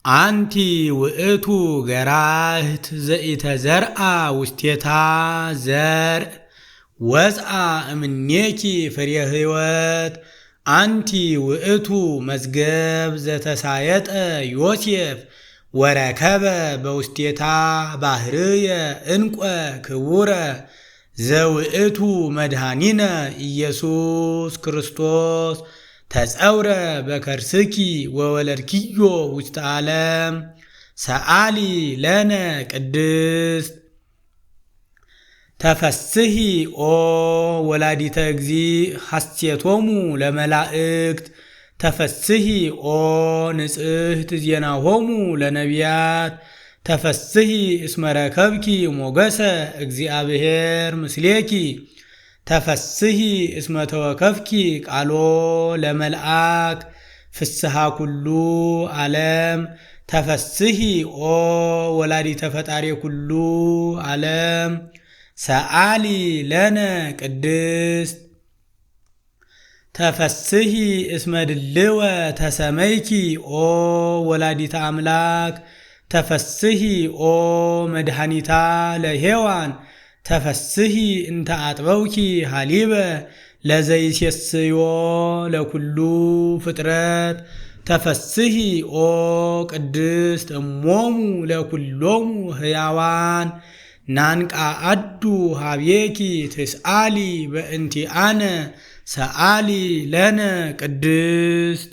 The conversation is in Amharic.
አንቲ ውእቱ ገራህት ዘኢተዘርአ ውስቴታ ዘርእ ወፅአ እምኔኪ ፍሬ ሕይወት አንቲ ውእቱ መዝገብ ዘተሳየጠ ዮሴፍ ወረከበ በውስቴታ ባህርየ እንቆ ክቡረ ዘውእቱ መድኃኒነ ኢየሱስ ክርስቶስ ተጸውረ በከርስኪ ወወለድኪዮ ውስተ ዓለም ሰአሊ ለነ ቅድስት ተፈስሒ ኦ ወላዲተ እግዚእ ሐሴቶሙ ለመላእክት ተፈስሒ ኦ ንጽሕት ዜናሆሙ ለነቢያት ተፈስሒ እስመ ረከብኪ ሞገሰ እግዚአብሔር ምስሌኪ ተፈስሒ እስመ ተወከፍኪ ቃሎ ለመልአክ ፍስሐ ኩሉ ዓለም ተፈስሒ ኦ ወላዲተ ፈጣሪ ኩሉ ዓለም ሰአሊ ለነ ቅድስት ተፈስሒ እስመ ድልወ ተሰመይኪ ኦ ወላዲተ አምላክ ተፈስሒ ኦ መድኃኒታ ለሔዋን ተፈስሒ እንተ አጥበውኪ ሃሊበ ለዘይሴስዮ ለኩሉ ፍጥረት ተፈስሒ ኦ ቅድስት እሞሙ ለኩሎሙ ሕያዋን ናንቃ አዱ ሃብየኪ ትስአሊ በእንቲአነ ሰአሊ ለነ ቅድስት